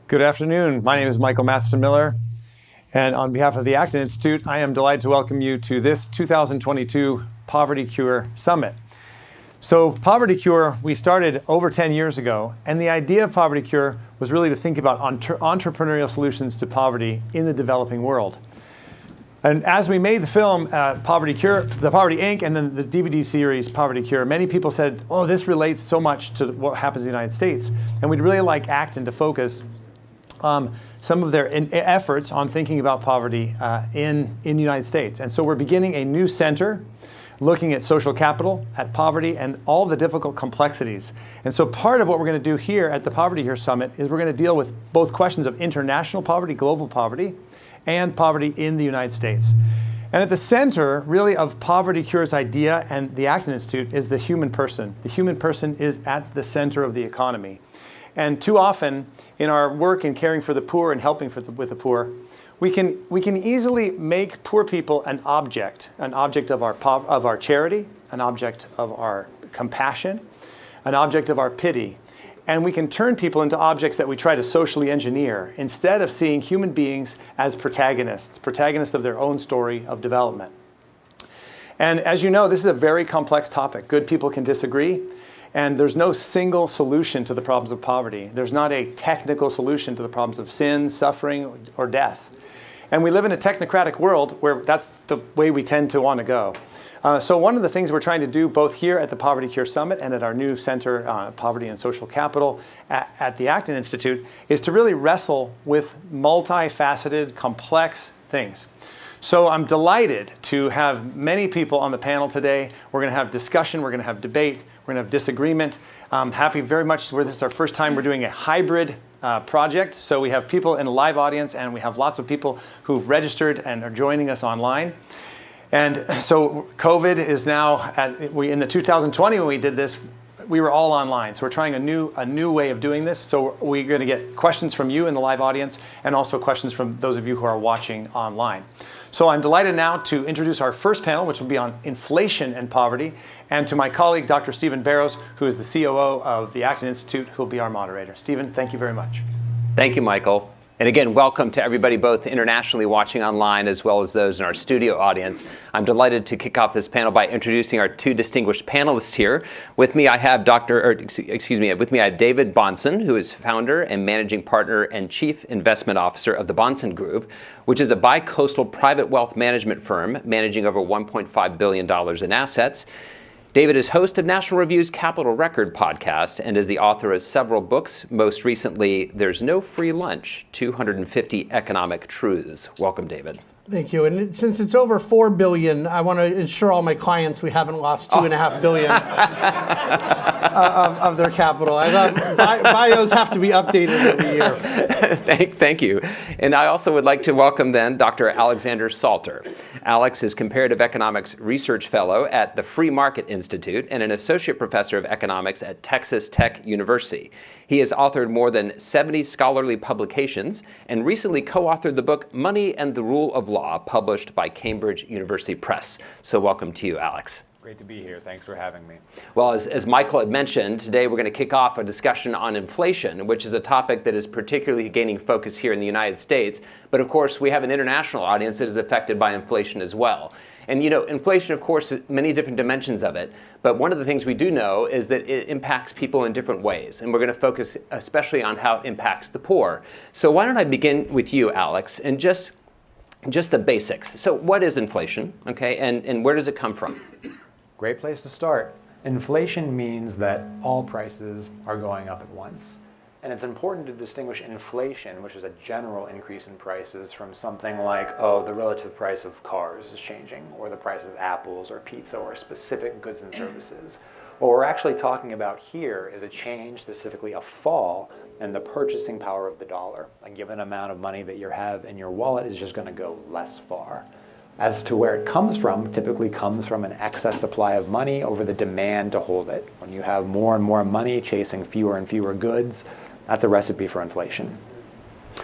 Good afternoon. My name is Michael Matheson Miller, and on behalf of the Acton Institute, I am delighted to welcome you to this 2022 Poverty Cure Summit. So Poverty Cure, we started over 10 years ago, and the idea of Poverty Cure was really to think about entrepreneurial solutions to poverty in the developing world. And as we made the film Poverty Cure, the Poverty Inc., and then the DVD series Poverty Cure, many people said, oh, this relates so much to what happens in the United States. And we'd really like Acton to focus some of their efforts on thinking about poverty in the United States. And so we're beginning a new center looking at social capital, at poverty, and all the difficult complexities. And so part of what we're going to do here at the Poverty Cure Summit is we're going to deal with both questions of international poverty, global poverty, and poverty in the United States. And at the center, really, of Poverty Cure's idea and the Acton Institute is the human person. The human person is at the center of the economy. And too often, in our work in caring for the poor and helping with the poor, we can easily make poor people an object of our charity, an object of our compassion, an object of our pity. And we can turn people into objects that we try to socially engineer instead of seeing human beings as protagonists of their own story of development. And as you know, this is a very complex topic. Good people can disagree. And there's no single solution to the problems of poverty. There's not a technical solution to the problems of sin, suffering, or death. And we live in a technocratic world where that's the way we tend to want to go. So one of the things we're trying to do both here at the Poverty Cure Summit and at our new center, Poverty and Social Capital at the Acton Institute, is to really wrestle with multifaceted, complex things. So I'm delighted to have many people on the panel today. We're going to have discussion, we're going to have debate, we're going to have disagreement. I'm happy very much where this is our first time we're doing a hybrid project. So we have people in a live audience and we have lots of people who've registered and are joining us online. And so COVID is now, in the 2020 when we did this, we were all online. So we're trying a new way of doing this. So we're going to get questions from you in the live audience and also questions from those of you who are watching online. So I'm delighted now to introduce our first panel, which will be on inflation and poverty, and to my colleague, Dr. Stephen Barrows, who is the COO of the Acton Institute, who will be our moderator. Stephen, thank you very much. Thank you, Michael. And again, welcome to everybody both internationally watching online as well as those in our studio audience. I'm delighted to kick off this panel by introducing our two distinguished panelists here. With me, I have David Bahnsen, who is founder and managing partner and chief investment officer of the Bahnsen Group, which is a bi-coastal private wealth management firm managing over $1.5 billion in assets. David is host of National Review's Capital Record podcast and is the author of several books, most recently, There's No Free Lunch, 250 Economic Truths. Welcome, David. Thank you. And since it's over $4 billion, I want to ensure all my clients we haven't lost $2.5 billion of their capital. I thought bios have to be updated every year. Thank you. And I also would like to welcome then Dr. Alexander Salter. Alex is Comparative Economics Research Fellow at the Free Market Institute and an Associate Professor of Economics at Texas Tech University. He has authored more than 70 scholarly publications and recently co-authored the book Money and the Rule of Law, published by Cambridge University Press. So welcome to you, Alex. Great to be here. Thanks for having me. Well, as Michael had mentioned, today we're going to kick off a discussion on inflation, which is a topic that is particularly gaining focus here in the United States. But of course, we have an international audience that is affected by inflation as well. And you know, inflation, of course, many different dimensions of it. But one of the things we do know is that it impacts people in different ways. And we're going to focus especially on how it impacts the poor. So why don't I begin with you, Alex, and just the basics. So what is inflation, okay, and where does it come from? Great place to start. Inflation means that all prices are going up at once. And it's important to distinguish inflation, which is a general increase in prices, from something like, the relative price of cars is changing, or the price of apples or pizza or specific goods and services. What we're actually talking about here is a change, specifically a fall, in the purchasing power of the dollar. A given amount of money that you have in your wallet is just going to go less far. As to where it comes from, typically comes from an excess supply of money over the demand to hold it. When you have more and more money chasing fewer and fewer goods, that's a recipe for inflation.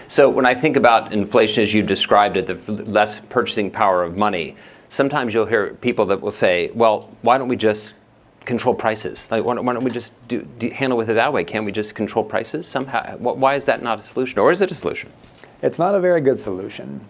So when I think about inflation as you described it, the less purchasing power of money, sometimes you'll hear people that will say, well, why don't we just control prices? Like, why don't we just handle with it that way? Can't we just control prices somehow? Why is that not a solution, or is it a solution? It's not a very good solution.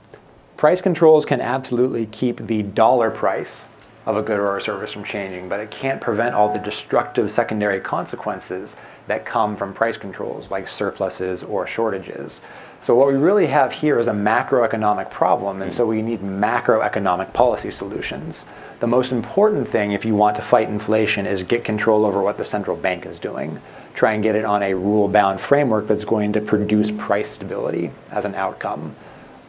Price controls can absolutely keep the dollar price of a good or a service from changing, but it can't prevent all the destructive secondary consequences that come from price controls, like surpluses or shortages. So what we really have here is a macroeconomic problem, and so we need macroeconomic policy solutions. The most important thing if you want to fight inflation is get control over what the central bank is doing. Try and get it on a rule-bound framework that's going to produce price stability as an outcome.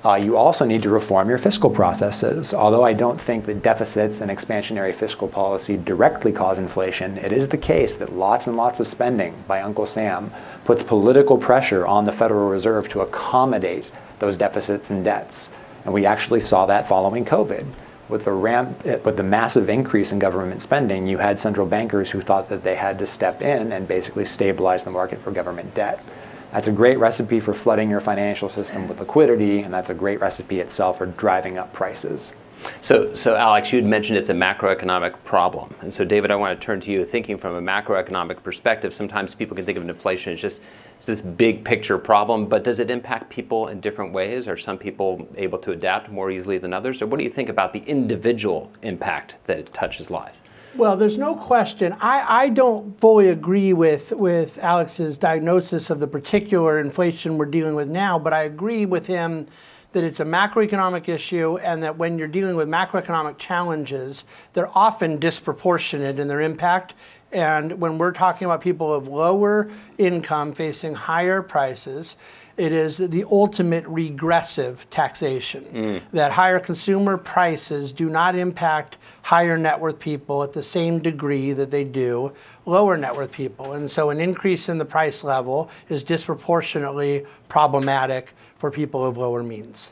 You also need to reform your fiscal processes. Although I don't think that deficits and expansionary fiscal policy directly cause inflation, it is the case that lots and lots of spending by Uncle Sam puts political pressure on the Federal Reserve to accommodate those deficits and debts. And we actually saw that following COVID. With the massive increase in government spending, you had central bankers who thought that they had to step in and basically stabilize the market for government debt. That's a great recipe for flooding your financial system with liquidity, and that's a great recipe itself for driving up prices. So Alex, you had mentioned it's a macroeconomic problem. And so David, I want to turn to you. Thinking from a macroeconomic perspective, sometimes people can think of inflation as just this big picture problem, but does it impact people in different ways? Are some people able to adapt more easily than others? Or what do you think about the individual impact that it touches lives? Well, there's no question. I don't fully agree with Alex's diagnosis of the particular inflation we're dealing with now, but I agree with him that it's a macroeconomic issue, and that when you're dealing with macroeconomic challenges, they're often disproportionate in their impact. And when we're talking about people of lower income facing higher prices, it is the ultimate regressive taxation. That higher consumer prices do not impact higher net worth people at the same degree that they do lower net worth people. And so an increase in the price level is disproportionately problematic for people of lower means.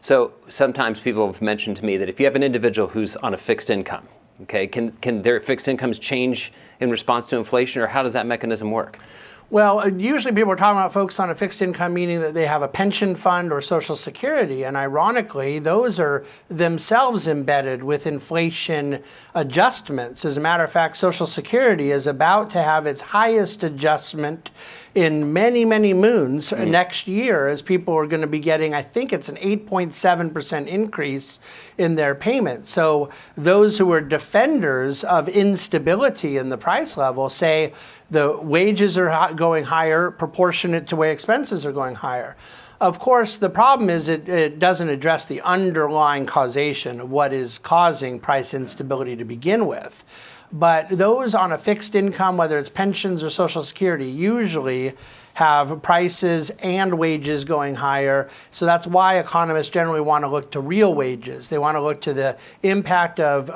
So sometimes people have mentioned to me that if you have an individual who's on a fixed income, okay, can their fixed incomes change in response to inflation, or how does that mechanism work? Well, usually people are talking about folks on a fixed income, meaning that they have a pension fund or Social Security. And ironically, those are themselves embedded with inflation adjustments. As a matter of fact, Social Security is about to have its highest adjustment in many, many moons next year, as people are going to be getting, I think it's an 8.7% increase in their payment. So those who are defenders of instability in the price level say the wages are going higher proportionate to where expenses are going higher. Of course, the problem is it doesn't address the underlying causation of what is causing price instability to begin with. But those on a fixed income, whether it's pensions or Social Security, usually have prices and wages going higher. So that's why economists generally want to look to real wages. They want to look to the impact of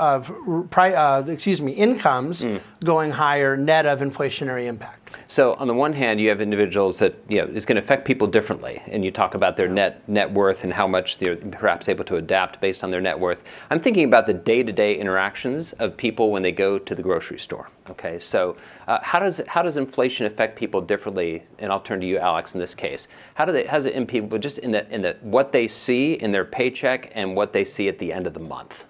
incomes going higher net of inflationary impact. So on the one hand, you have individuals that, it's going to affect people differently, and you talk about their net worth and how much they're perhaps able to adapt based on their net worth. I'm thinking about the day-to-day interactions of people when they go to the grocery store. Okay, so how does inflation affect people differently? And I'll turn to you, Alex, in this case. How does it impact people just in the what they see in their paycheck and what they see at the end of the month?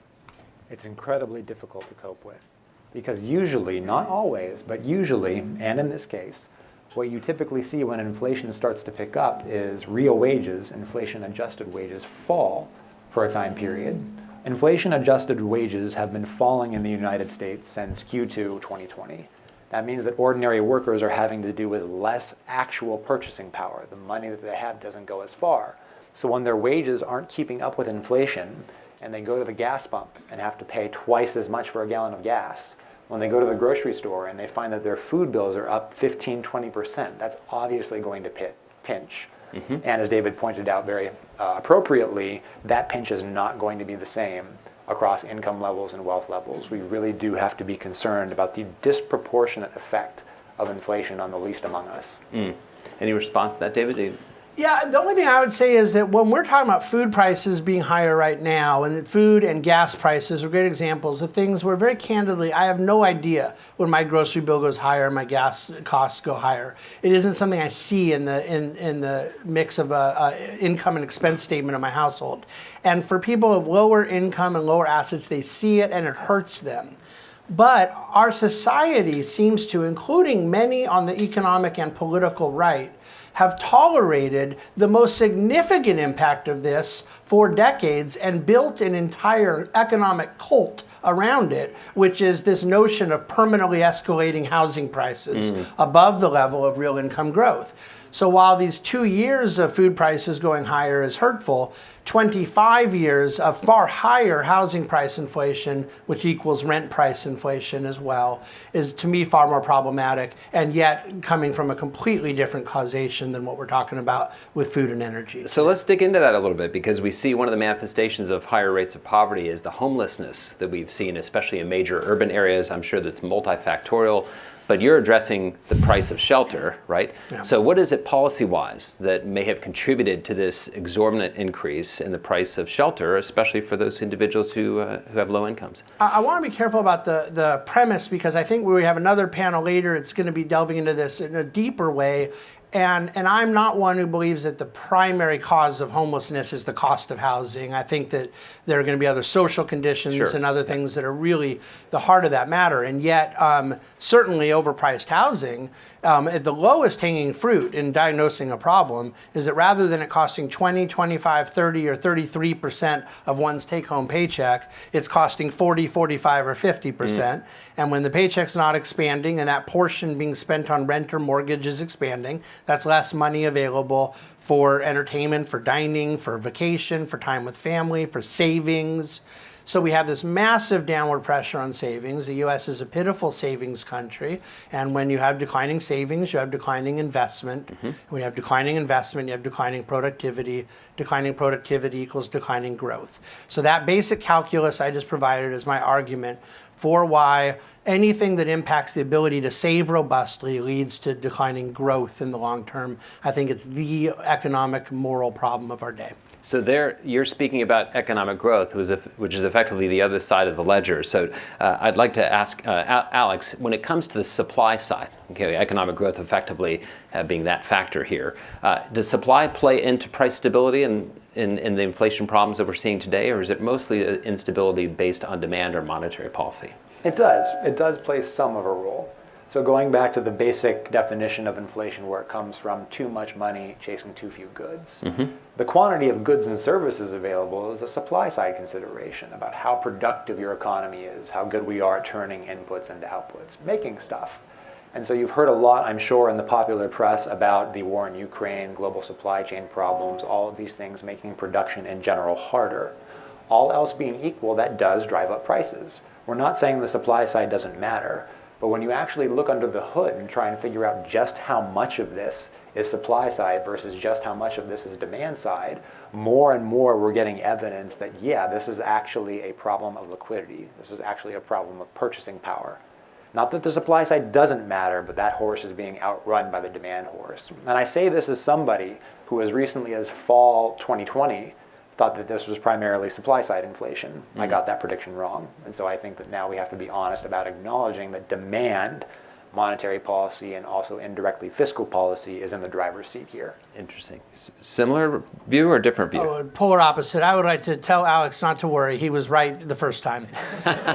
It's incredibly difficult to cope with. Because usually, not always, but usually, and in this case, what you typically see when inflation starts to pick up is real wages, inflation-adjusted wages, fall for a time period. Inflation-adjusted wages have been falling in the United States since Q2 2020. That means that ordinary workers are having to do with less actual purchasing power. The money that they have doesn't go as far. So when their wages aren't keeping up with inflation, and they go to the gas pump and have to pay twice as much for a gallon of gas, when they go to the grocery store and they find that their food bills are up 15-20%, that's obviously going to pinch. And as David pointed out very appropriately, that pinch is not going to be the same across income levels and wealth levels. We really do have to be concerned about the disproportionate effect of inflation on the least among us. Any response to that, David? Yeah, the only thing I would say is that when we're talking about food prices being higher right now, and that food and gas prices are great examples of things where very candidly, I have no idea when my grocery bill goes higher, my gas costs go higher. It isn't something I see in the mix of a income and expense statement of my household. And for people of lower income and lower assets, they see it and it hurts them. But our society seems to, including many on the economic and political right, have tolerated the most significant impact of this for decades and built an entire economic cult around it, which is this notion of permanently escalating housing prices above the level of real income growth. So while these 2 years of food prices going higher is hurtful, 25 years of far higher housing price inflation, which equals rent price inflation as well, is to me far more problematic, and yet coming from a completely different causation than what we're talking about with food and energy. So let's dig into that a little bit, because we see one of the manifestations of higher rates of poverty is the homelessness that we've seen, especially in major urban areas. I'm sure that's multifactorial. But you're addressing the price of shelter, right? Yeah. So what is it policy-wise that may have contributed to this exorbitant increase in the price of shelter, especially for those individuals who have low incomes? I want to be careful about the premise, because I think we have another panel later, it's going to be delving into this in a deeper way. And I'm not one who believes that the primary cause of homelessness is the cost of housing. I think that there are going to be other social conditions Sure. and other things that are really the heart of that matter. And yet, certainly overpriced housing, the lowest hanging fruit in diagnosing a problem is that rather than it costing 20, 25, 30, or 33% of one's take-home paycheck, it's costing 40, 45, or 50%. And when the paycheck's not expanding and that portion being spent on rent or mortgage is expanding, that's less money available for entertainment, for dining, for vacation, for time with family, for savings. So we have this massive downward pressure on savings. The U.S. is a pitiful savings country. And when you have declining savings, you have declining investment. When you have declining investment, you have declining productivity. Declining productivity equals declining growth. So that basic calculus I just provided is my argument for why anything that impacts the ability to save robustly leads to declining growth in the long term. I think it's the economic moral problem of our day. So there, you're speaking about economic growth, which is effectively the other side of the ledger. So I'd like to ask Alex, when it comes to the supply side, okay, economic growth effectively being that factor here, does supply play into price stability in the inflation problems that we're seeing today, or is it mostly instability based on demand or monetary policy? It does. It does play some of a role. So going back to the basic definition of inflation, where it comes from, too much money chasing too few goods. The quantity of goods and services available is a supply side consideration about how productive your economy is, how good we are at turning inputs into outputs, making stuff. And so you've heard a lot, I'm sure, in the popular press about the war in Ukraine, global supply chain problems, all of these things making production in general harder. All else being equal, that does drive up prices. We're not saying the supply side doesn't matter, but when you actually look under the hood and try and figure out just how much of this is supply side versus just how much of this is demand side, more and more we're getting evidence that, yeah, this is actually a problem of liquidity. This is actually a problem of purchasing power. Not that the supply side doesn't matter, but that horse is being outrun by the demand horse. And I say this as somebody who, as recently as fall 2020, thought that this was primarily supply side inflation. I got that prediction wrong. And so I think that now we have to be honest about acknowledging that demand, monetary policy, and also indirectly fiscal policy is in the driver's seat here. Interesting. Similar view or different view? Oh, polar opposite. I would like to tell Alex not to worry. He was right the first time.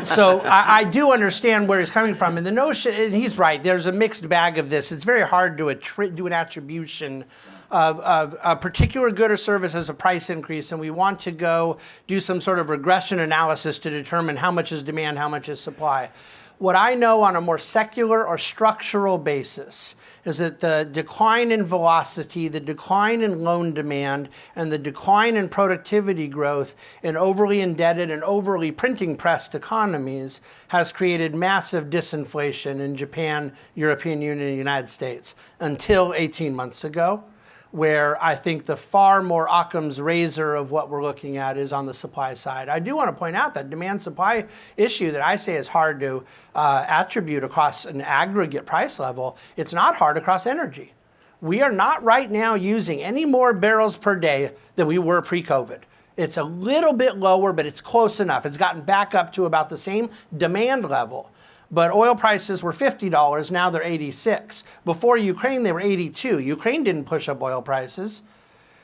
So I do understand where he's coming from. And the notion, and he's right, there's a mixed bag of this. It's very hard to do an attribution of a particular good or service as a price increase, and we want to go do some sort of regression analysis to determine how much is demand, how much is supply. What I know on a more secular or structural basis is that the decline in velocity, the decline in loan demand, and the decline in productivity growth in overly indebted and overly printing pressed economies has created massive disinflation in Japan, European Union, and the United States until 18 months ago, where I think the far more Occam's razor of what we're looking at is on the supply side. I do want to point out that demand-supply issue that I say is hard to attribute across an aggregate price level, it's not hard across energy. We are not right now using any more barrels per day than we were pre-COVID. It's a little bit lower, but it's close enough. It's gotten back up to about the same demand level. But oil prices were $50, now they're $86. Before Ukraine, they were $82. Ukraine didn't push up oil prices.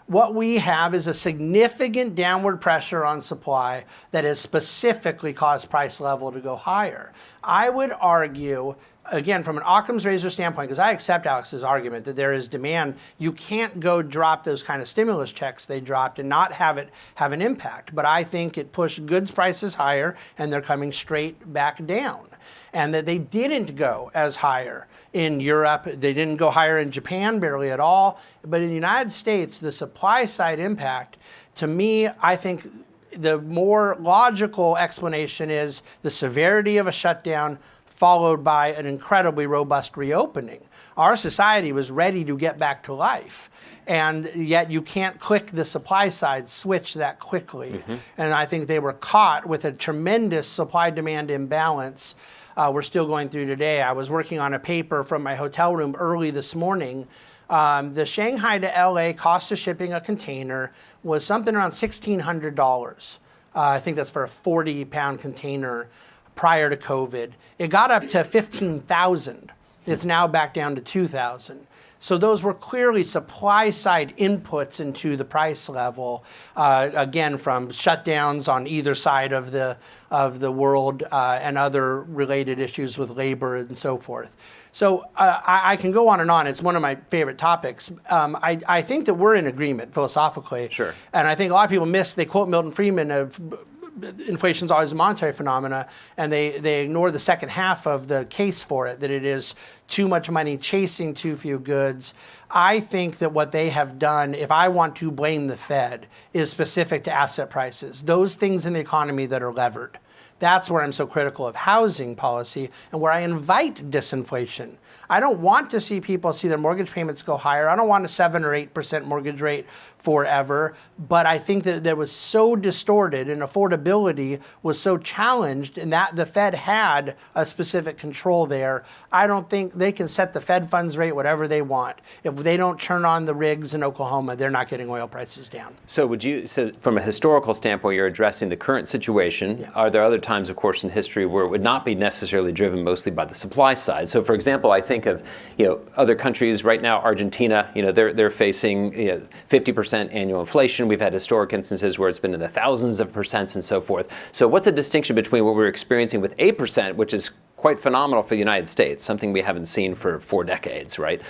What we have is a significant downward pressure on supply that has specifically caused price level to go higher. I would argue, again, from an Occam's razor standpoint, because I accept Alex's argument that there is demand, you can't go drop those kind of stimulus checks they dropped and not have it have an impact. But I think it pushed goods prices higher, and they're coming straight back down. And that they didn't go as higher in Europe. They didn't go higher in Japan, barely at all. But in the United States, the supply side impact, to me, I think the more logical explanation is the severity of a shutdown followed by an incredibly robust reopening. Our society was ready to get back to life. And yet you can't click the supply side switch that quickly. And I think they were caught with a tremendous supply-demand imbalance we're still going through today. I was working on a paper from my hotel room early this morning. The Shanghai to LA cost of shipping a container was something around $1,600. I think that's for a 40-pound container prior to COVID. It got up to $15,000. It's now back down to $2,000. So those were clearly supply side inputs into the price level, again, from shutdowns on either side of the world and other related issues with labor and so forth. So I can go on and on. It's one of my favorite topics. I think that we're in agreement philosophically. Sure. And I think a lot of people they quote Milton Friedman of inflation is always a monetary phenomena, and they ignore the second half of the case for it, that it is too much money chasing too few goods. I think that what they have done, if I want to blame the Fed, is specific to asset prices, those things in the economy that are levered. That's where I'm so critical of housing policy and where I invite disinflation. I don't want to see people see their mortgage payments go higher. I don't want a 7 or 8% mortgage rate forever. But I think that was so distorted and affordability was so challenged, and that the Fed had a specific control there. I don't think they can set the Fed funds rate whatever they want. If they don't turn on the rigs in Oklahoma, they're not getting oil prices down. So from a historical standpoint, you're addressing the current situation. Yeah. Are there other times, of course, in history where it would not be necessarily driven mostly by the supply side? So, for example, I think of other countries right now. Argentina, they're facing 50% annual inflation. We've had historic instances where it's been in the thousands of percents and so forth. So, what's the distinction between what we're experiencing with 8%, which is quite phenomenal for the United States, something we haven't seen for 4 decades, right?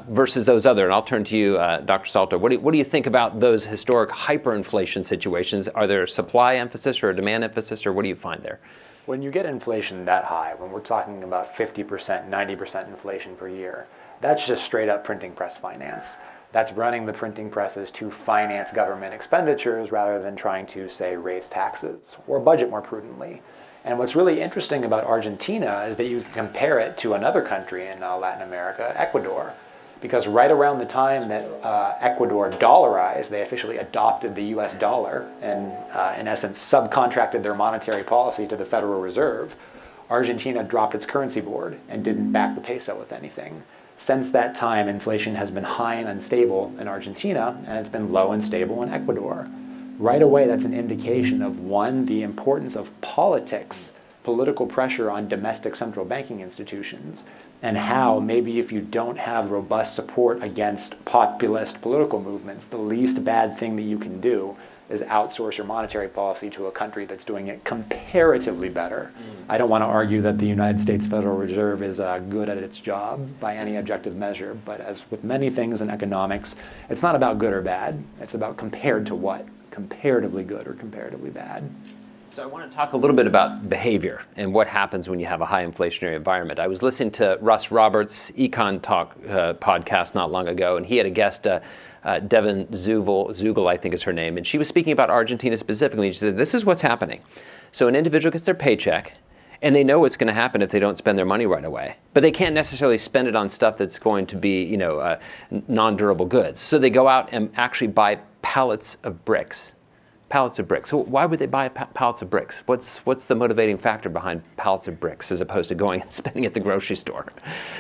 Versus those other, and I'll turn to you, Dr. Salter. What do you think about those historic hyperinflation situations? Are there a supply emphasis or a demand emphasis, or what do you find there? When you get inflation that high, when we're talking about 50%, 90% inflation per year, that's just straight up printing press finance. That's running the printing presses to finance government expenditures rather than trying to, say, raise taxes or budget more prudently. And what's really interesting about Argentina is that you can compare it to another country in Latin America, Ecuador. Because right around the time that Ecuador dollarized, they officially adopted the US dollar and, in essence, subcontracted their monetary policy to the Federal Reserve. Argentina dropped its currency board and didn't back the peso with anything. Since that time, inflation has been high and unstable in Argentina, and it's been low and stable in Ecuador. Right away, that's an indication of, one, the importance of politics, political pressure on domestic central banking institutions, and how maybe if you don't have robust support against populist political movements, the least bad thing that you can do is outsource your monetary policy to a country that's doing it comparatively better. I don't want to argue that the United States Federal Reserve is good at its job by any objective measure, but as with many things in economics, it's not about good or bad. It's about compared to what? Comparatively good or comparatively bad. So I want to talk a little bit about behavior and what happens when you have a high inflationary environment. I was listening to Russ Roberts' Econ Talk podcast not long ago, and he had a guest, Devin Zugel, I think is her name, and she was speaking about Argentina specifically. She said, this is what's happening. So an individual gets their paycheck, and they know what's going to happen if they don't spend their money right away. But they can't necessarily spend it on stuff that's going to be, non-durable goods. So they go out and actually buy pallets of bricks. Pallets of bricks. So why would they buy pallets of bricks? What's the motivating factor behind pallets of bricks as opposed to going and spending at the grocery store?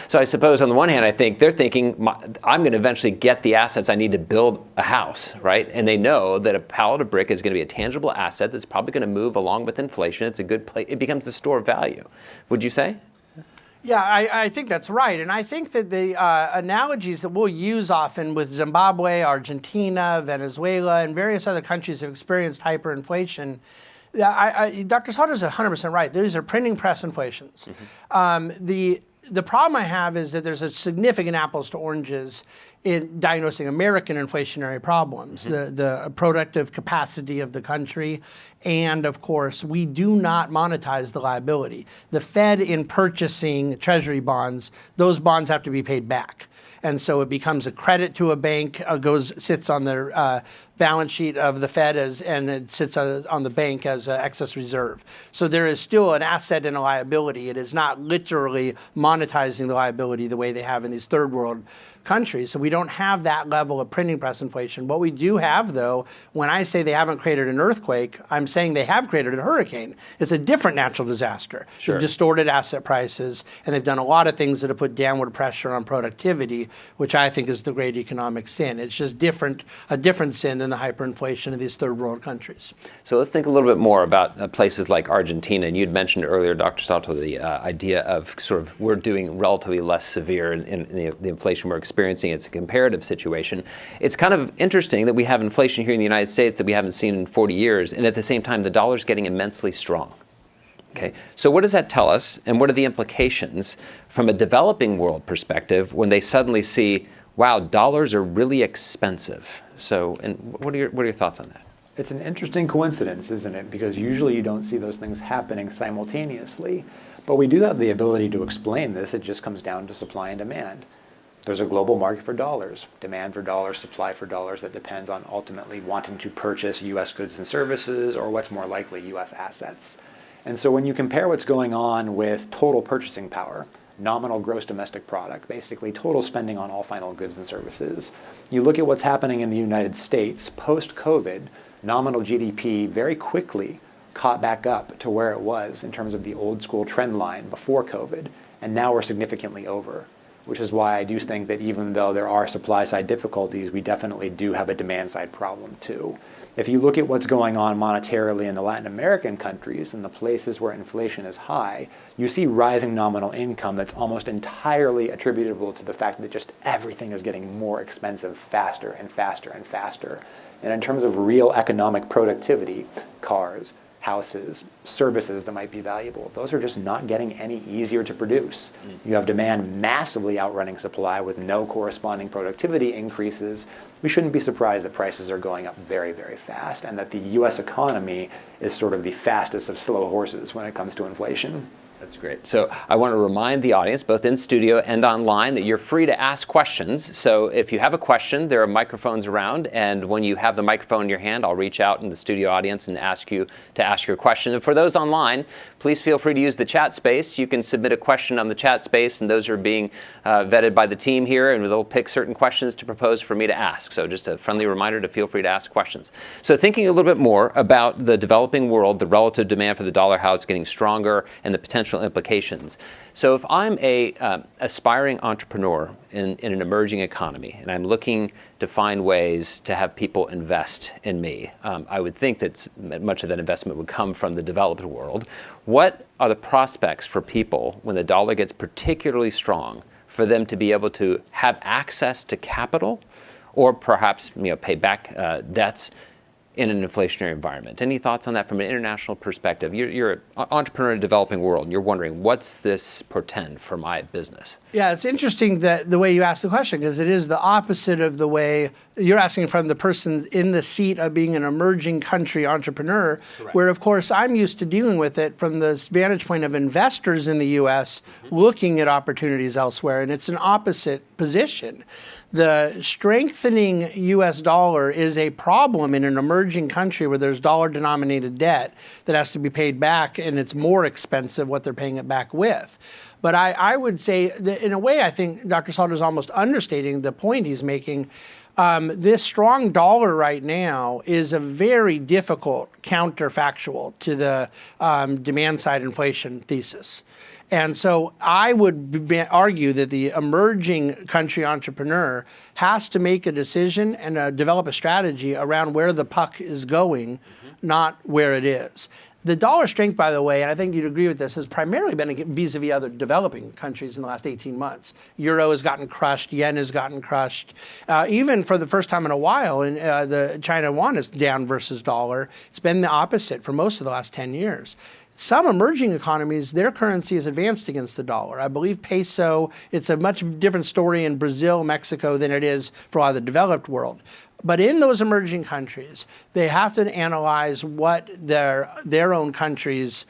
So I suppose on the one hand, I think they're thinking, I'm going to eventually get the assets I need to build a house, right? And they know that a pallet of brick is going to be a tangible asset that's probably going to move along with inflation. It's a good place. It becomes the store of value. Would you say? Yeah, I think that's right. And I think that the analogies that we'll use often with Zimbabwe, Argentina, Venezuela, and various other countries that have experienced hyperinflation, Dr. Sauter is 100% right. These are printing press inflations. The problem I have is that there's a significant apples to oranges in diagnosing American inflationary problems, the productive capacity of the country, and of course, we do not monetize the liability. The Fed, in purchasing treasury bonds, those bonds have to be paid back. And so it becomes a credit to a bank, sits on the balance sheet of the Fed and it sits on the bank as an excess reserve. So there is still an asset and a liability. It is not literally monetizing the liability the way they have in these third world countries. So we don't have that level of printing press inflation. What we do have, though, when I say they haven't created an earthquake, I'm saying they have created a hurricane. It's a different natural disaster. Sure. They've distorted asset prices, and they've done a lot of things that have put downward pressure on productivity, which I think is the great economic sin. It's just a different sin than the hyperinflation of these third world countries. So let's think a little bit more about places like Argentina. And you'd mentioned earlier, Dr. Sauter, the idea of sort of we're doing relatively less severe in the inflation we're experiencing. It's a comparative situation. It's kind of interesting that we have inflation here in the United States that we haven't seen in 40 years, and at the same time, the dollar's getting immensely strong. Okay, so what does that tell us, and what are the implications from a developing world perspective when they suddenly see, wow, dollars are really expensive? So, and what are your thoughts on that? It's an interesting coincidence, isn't it? Because usually you don't see those things happening simultaneously. But we do have the ability to explain this. It just comes down to supply and demand. There's a global market for dollars, demand for dollars, supply for dollars that depends on ultimately wanting to purchase U.S. goods and services, or what's more likely, U.S. assets. And so when you compare what's going on with total purchasing power, nominal gross domestic product, basically total spending on all final goods and services, you look at what's happening in the United States post-COVID, nominal GDP very quickly caught back up to where it was in terms of the old school trend line before COVID, and now we're significantly over. Which is why I do think that even though there are supply side difficulties, we definitely do have a demand side problem too. If you look at what's going on monetarily in the Latin American countries and the places where inflation is high, you see rising nominal income that's almost entirely attributable to the fact that just everything is getting more expensive faster and faster and faster. And in terms of real economic productivity, cars, houses, services that might be valuable, those are just not getting any easier to produce. You have demand massively outrunning supply with no corresponding productivity increases. We shouldn't be surprised that prices are going up very, very fast, and that the US economy is sort of the fastest of slow horses when it comes to inflation. That's great. So I want to remind the audience, both in studio and online, that you're free to ask questions. So if you have a question, there are microphones around, and when you have the microphone in your hand, I'll reach out in the studio audience and ask you to ask your question. And for those online, please feel free to use the chat space. You can submit a question on the chat space, and those are being vetted by the team here, and they'll pick certain questions to propose for me to ask. So just a friendly reminder to feel free to ask questions. So thinking a little bit more about the developing world, the relative demand for the dollar, how it's getting stronger, and the potential implications. So if I'm a aspiring entrepreneur in an emerging economy, and I'm looking to find ways to have people invest in me, I would think that much of that investment would come from the developed world. What are the prospects for people when the dollar gets particularly strong for them to be able to have access to capital, or perhaps pay back debts in an inflationary environment? Any thoughts on that from an international perspective? You're an entrepreneur in a developing world, and you're wondering, what's this portend for my business? Yeah, it's interesting that the way you ask the question, because it is the opposite of the way you're asking from the person in the seat of being an emerging country entrepreneur. Correct. Where, of course, I'm used to dealing with it from the vantage point of investors in the U.S. looking at opportunities elsewhere, and it's an opposite position. The strengthening U.S. dollar is a problem in an emerging country where there's dollar-denominated debt that has to be paid back, and it's more expensive what they're paying it back with. But I would say that in a way, I think Dr. Sauter is almost understating the point he's making. This strong dollar right now is a very difficult counterfactual to the demand-side inflation thesis. And so I would argue that the emerging country entrepreneur has to make a decision and develop a strategy around where the puck is going, not where it is. The dollar strength, by the way, and I think you'd agree with this, has primarily been vis-a-vis other developing countries in the last 18 months. Euro has gotten crushed, yen has gotten crushed. Even for the first time in a while, the China yuan is down versus dollar. It's been the opposite for most of the last 10 years. Some emerging economies, their currency is advanced against the dollar. I believe peso, it's a much different story in Brazil, Mexico than it is for a lot of the developed world. But in those emerging countries, they have to analyze what their own country's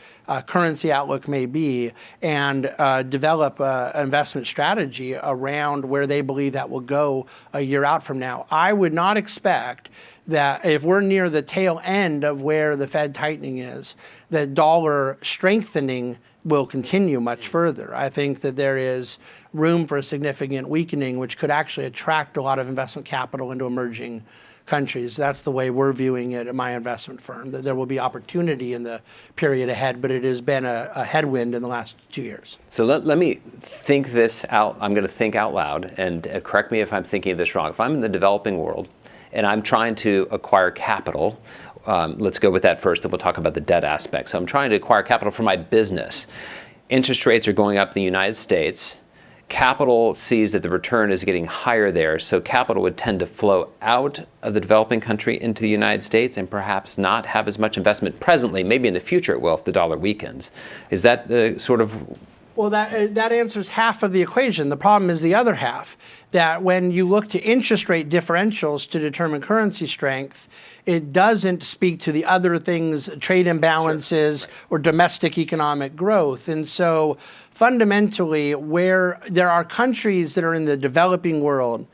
currency outlook may be and develop an investment strategy around where they believe that will go a year out from now. I would not expect that if we're near the tail end of where the Fed tightening is, the dollar strengthening will continue much further. I think that there is room for a significant weakening, which could actually attract a lot of investment capital into emerging countries. That's the way we're viewing it at my investment firm, that there will be opportunity in the period ahead, but it has been a headwind in the last 2 years. So let me think this out. I'm going to think out loud, and correct me if I'm thinking of this wrong. If I'm in the developing world and I'm trying to acquire capital, let's go with that first, and we'll talk about the debt aspect. So I'm trying to acquire capital for my business. Interest rates are going up in the United States. Capital sees that the return is getting higher there, so capital would tend to flow out of the developing country into the United States and perhaps not have as much investment presently. Maybe in the future it will if the dollar weakens. Is that the sort of... Well, that answers half of the equation. The problem is the other half, that when you look to interest rate differentials to determine currency strength, it doesn't speak to the other things, trade imbalances or domestic economic growth. And so fundamentally, where there are countries that are in the developing world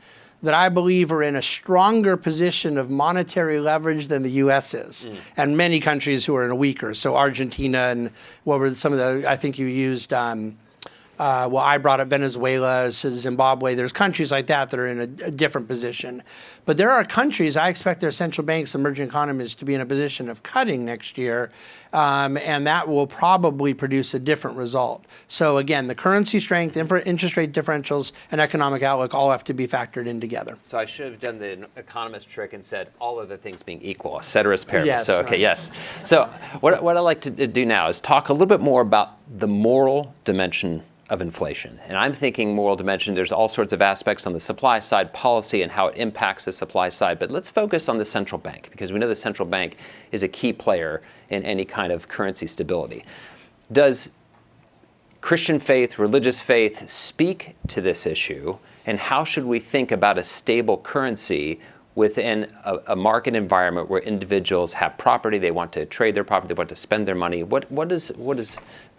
that I believe are in a stronger position of monetary leverage than the U.S. is, and many countries who are in a weaker. So Argentina and what were some of the, I think you used, I brought up Venezuela, Zimbabwe. There's countries like that are in a different position. But there are countries, I expect their central banks, emerging economies, to be in a position of cutting next year, and that will probably produce a different result. So again, the currency strength, interest rate differentials, and economic outlook all have to be factored in together. So I should have done the economist trick and said all other things being equal, ceteris paribus. Yes, so, okay, right. yes. So what I'd like to do now is talk a little bit more about the moral dimension of inflation. And I'm thinking moral dimension, there's all sorts of aspects on the supply side, policy, and how it impacts the supply side. But let's focus on the central bank, because we know the central bank is a key player in any kind of currency stability. Does Christian faith, religious faith, speak to this issue? And how should we think about a stable currency within a market environment where individuals have property, they want to trade their property, they want to spend their money? What does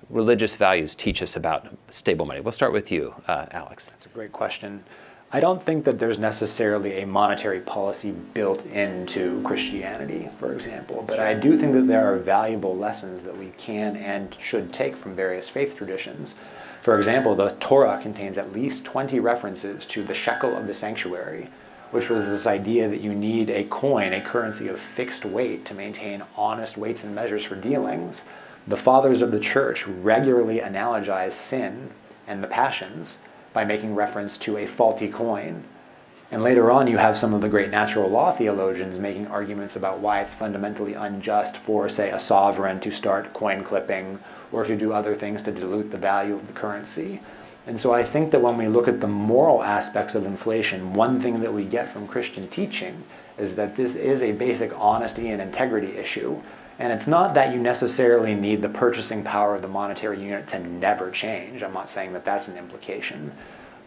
religious values teach us about stable money? We'll start with you, Alex. That's a great question. I don't think that there's necessarily a monetary policy built into Christianity, for example, but I do think that there are valuable lessons that we can and should take from various faith traditions. For example, the Torah contains at least 20 references to the shekel of the sanctuary, which was this idea that you need a coin, a currency of fixed weight, to maintain honest weights and measures for dealings. The fathers of the church regularly analogize sin and the passions by making reference to a faulty coin. And later on, you have some of the great natural law theologians making arguments about why it's fundamentally unjust for, say, a sovereign to start coin clipping or to do other things to dilute the value of the currency. And so I think that when we look at the moral aspects of inflation, one thing that we get from Christian teaching is that this is a basic honesty and integrity issue. And it's not that you necessarily need the purchasing power of the monetary unit to never change. I'm not saying that that's an implication.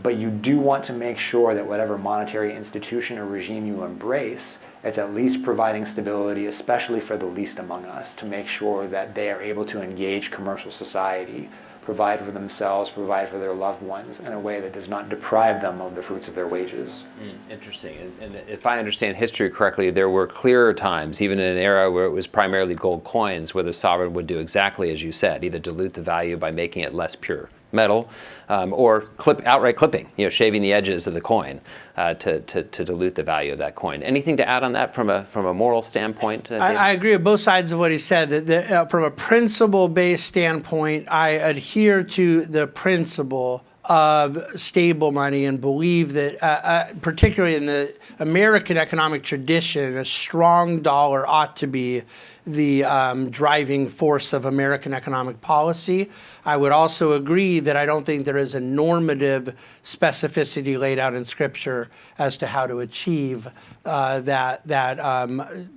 But you do want to make sure that whatever monetary institution or regime you embrace, it's at least providing stability, especially for the least among us, to make sure that they are able to engage commercial society, provide for themselves, provide for their loved ones in a way that does not deprive them of the fruits of their wages. Interesting. And if I understand history correctly, there were clearer times, even in an era where it was primarily gold coins, where the sovereign would do exactly as you said, either dilute the value by making it less pure metal, or outright clipping, shaving the edges of the coin to dilute the value of that coin. Anything to add on that from a moral standpoint? I agree with both sides of what he said. That from a principle-based standpoint, I adhere to the principle of stable money and believe that, particularly in the American economic tradition, a strong dollar ought to be the driving force of American economic policy. I would also agree that I don't think there is a normative specificity laid out in Scripture as to how to achieve that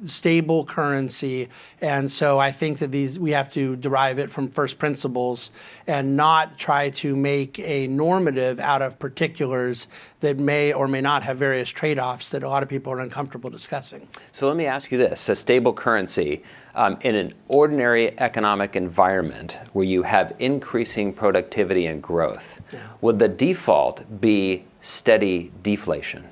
stable currency. And so I think that we have to derive it from first principles and not try to make a normative out of particulars that may or may not have various trade-offs that a lot of people are uncomfortable discussing. So let me ask you this, a stable currency, in an ordinary economic environment where you have increasing productivity and growth, would the default be steady deflation?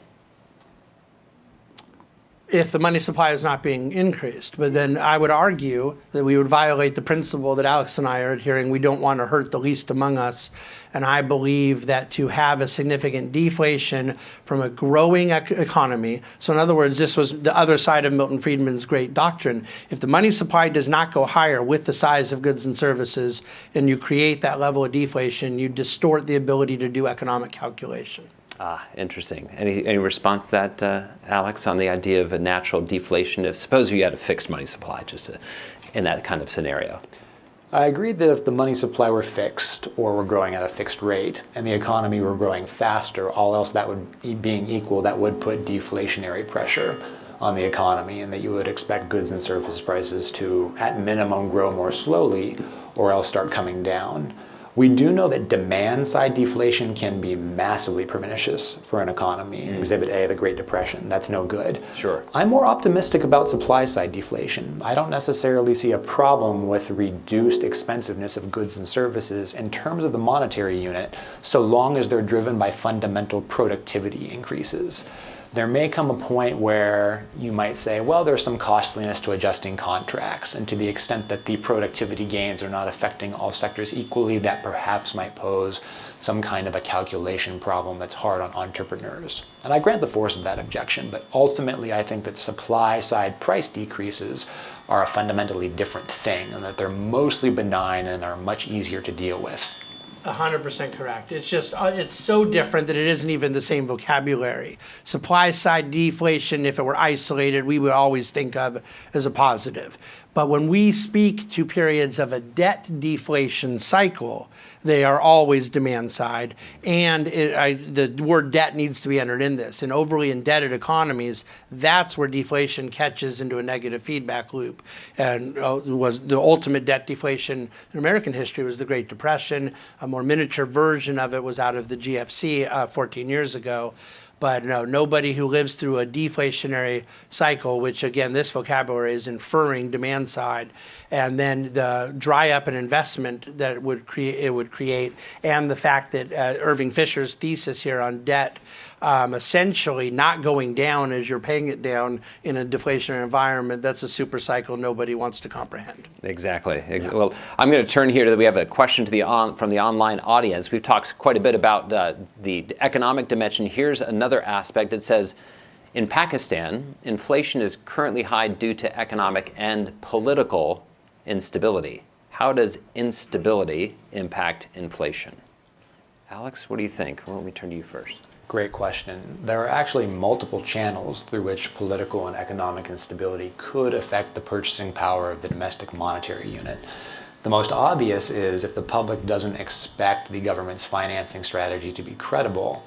If the money supply is not being increased. But then I would argue that we would violate the principle that Alex and I are adhering. We don't want to hurt the least among us. And I believe that to have a significant deflation from a growing economy, so in other words, this was the other side of Milton Friedman's great doctrine. If the money supply does not go higher with the size of goods and services, and you create that level of deflation, you distort the ability to do economic calculation. Interesting. Any response to that, Alex, on the idea of a natural deflation? If suppose you had a fixed money supply, in that kind of scenario. I agree that if the money supply were fixed or were growing at a fixed rate and the economy were growing faster, all else that would being equal, that would put deflationary pressure on the economy, and that you would expect goods and service prices to, at minimum, grow more slowly or else start coming down. We do know that demand-side deflation can be massively pernicious for an economy. Exhibit A, the Great Depression, that's no good. Sure. I'm more optimistic about supply-side deflation. I don't necessarily see a problem with reduced expensiveness of goods and services in terms of the monetary unit, so long as they're driven by fundamental productivity increases. There may come a point where you might say, well, there's some costliness to adjusting contracts, and to the extent that the productivity gains are not affecting all sectors equally, that perhaps might pose some kind of a calculation problem that's hard on entrepreneurs. And I grant the force of that objection, but ultimately I think that supply-side price decreases are a fundamentally different thing, and that they're mostly benign and are much easier to deal with. 100% correct. It's just, it's so different that it isn't even the same vocabulary. Supply side deflation, if it were isolated, we would always think of as a positive. But when we speak to periods of a debt deflation cycle, they are always demand side. And the word debt needs to be entered in this. In overly indebted economies, that's where deflation catches into a negative feedback loop. And was the ultimate debt deflation in American history was the Great Depression. A more miniature version of it was out of the GFC 14 years ago. But no, nobody who lives through a deflationary cycle, which again, this vocabulary is inferring demand side, and then the dry up in investment that it would create, and the fact that Irving Fisher's thesis here on debt essentially not going down as you're paying it down in a deflationary environment, that's a super cycle nobody wants to comprehend. Exactly. Yeah. Well, I'm going to turn here we have a question from the online audience. We've talked quite a bit about the economic dimension. Here's another aspect. It says, in Pakistan, inflation is currently high due to economic and political instability. How does instability impact inflation? Alex, what do you think? Well, let me turn to you first. Great question. There are actually multiple channels through which political and economic instability could affect the purchasing power of the domestic monetary unit. The most obvious is if the public doesn't expect the government's financing strategy to be credible,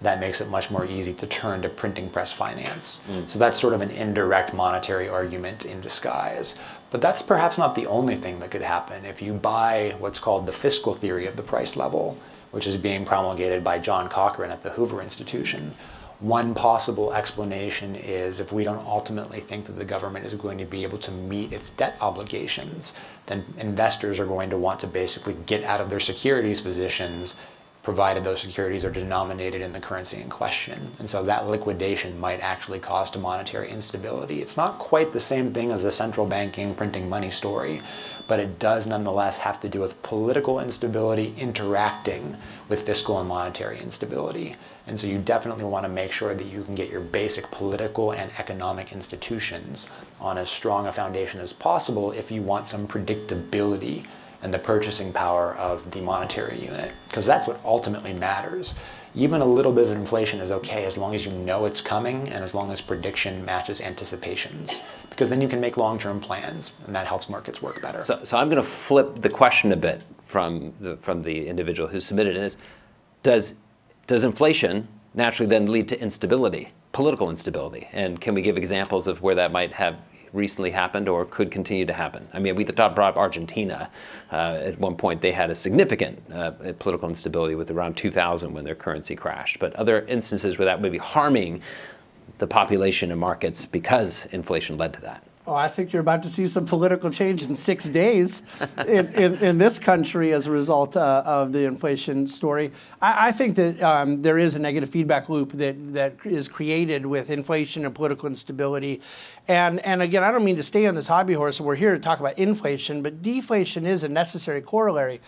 that makes it much more easy to turn to printing press finance. So that's sort of an indirect monetary argument in disguise. But that's perhaps not the only thing that could happen. If you buy what's called the fiscal theory of the price level, which is being promulgated by John Cochrane at the Hoover Institution, one possible explanation is if we don't ultimately think that the government is going to be able to meet its debt obligations, then investors are going to want to basically get out of their securities positions, provided those securities are denominated in the currency in question. And so that liquidation might actually cause to monetary instability. It's not quite the same thing as the central banking printing money story, but it does nonetheless have to do with political instability interacting with fiscal and monetary instability. And so you definitely want to make sure that you can get your basic political and economic institutions on as strong a foundation as possible if you want some predictability and the purchasing power of the monetary unit, because that's what ultimately matters. Even a little bit of inflation is okay as long as you know it's coming and as long as prediction matches anticipations. because then you can make long-term plans, and that helps markets work better. So I'm going to flip the question a bit from the individual who submitted it. Does inflation naturally then lead to instability, political instability? And can we give examples of where that might have recently happened or could continue to happen? I mean, we brought up Argentina. At one point, they had a significant political instability with around 2000 when their currency crashed. But other instances where that would be harming the population and markets because inflation led to that. Oh, I think you're about to see some political change in 6 days in this country as a result of the inflation story. I think that there is a negative feedback loop that is created with inflation and political instability. And again, I don't mean to stay on this hobby horse. We're here to talk about inflation, but deflation is a necessary corollary.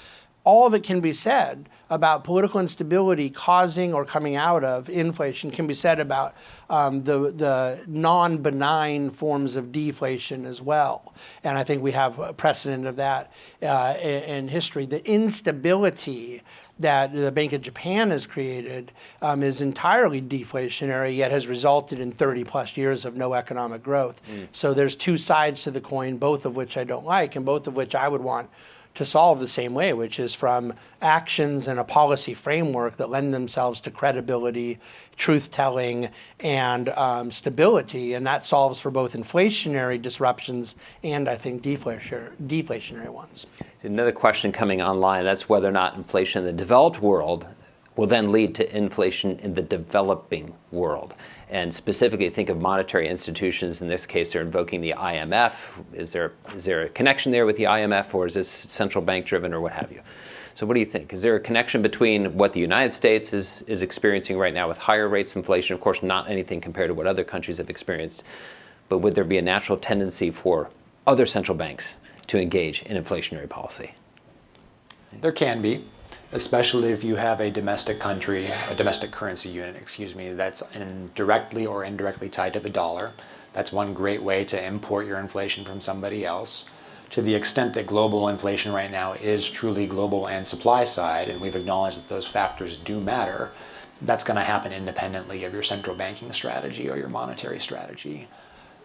All that can be said about political instability causing or coming out of inflation can be said about the non-benign forms of deflation as well. And I think we have a precedent of that in history. The instability that the Bank of Japan has created is entirely deflationary, yet has resulted in 30 plus years of no economic growth. So there's two sides to the coin, both of which I don't like, and both of which I would want to solve the same way, which is from actions and a policy framework that lend themselves to credibility, truth-telling, and stability. And that solves for both inflationary disruptions and, I think, deflationary ones. Another question coming online, that's whether or not inflation in the developed world will then lead to inflation in the developing world. And specifically, think of monetary institutions. In this case, they're invoking the IMF. Is there a connection there with the IMF, or is this central bank driven, or what have you? So what do you think? Is there a connection between what the United States is experiencing right now with higher rates of inflation? Of course, not anything compared to what other countries have experienced. But would there be a natural tendency for other central banks to engage in inflationary policy? There can be, especially if you have a domestic currency unit, that's directly or indirectly tied to the dollar. That's one great way to import your inflation from somebody else. To the extent that global inflation right now is truly global and supply side, and we've acknowledged that those factors do matter, that's going to happen independently of your central banking strategy or your monetary strategy.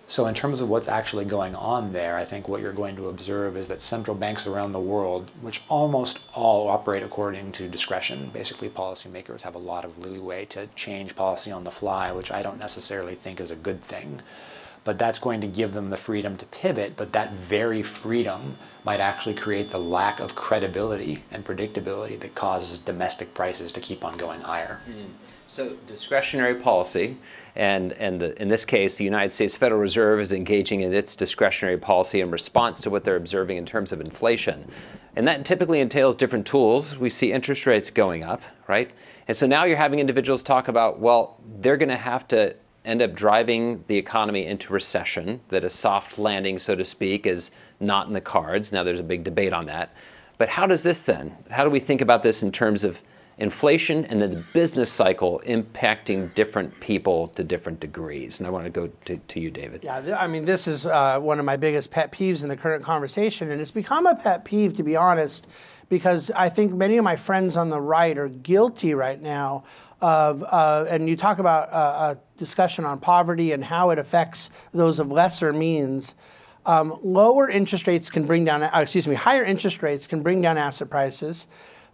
So in terms of what's actually going on there, I think what you're going to observe is that central banks around the world, which almost all operate according to discretion, basically policymakers have a lot of leeway to change policy on the fly, which I don't necessarily think is a good thing. But that's going to give them the freedom to pivot, but that very freedom might actually create the lack of credibility and predictability that causes domestic prices to keep on going higher. So discretionary policy, and in this case, the United States Federal Reserve is engaging in its discretionary policy in response to what they're observing in terms of inflation. And that typically entails different tools. We see interest rates going up, right? And so now you're having individuals talk about, well, they're going to have to end up driving the economy into recession, that a soft landing, so to speak, is not in the cards. Now there's a big debate on that. But how do we think about this in terms of inflation and then the business cycle impacting different people to different degrees? And I want to go to you, David. Yeah, I mean, this is one of my biggest pet peeves in the current conversation, and it's become a pet peeve, to be honest, because I think many of my friends on the right are guilty right now of, and you talk about a discussion on poverty and how it affects those of lesser means. Higher interest rates can bring down asset prices,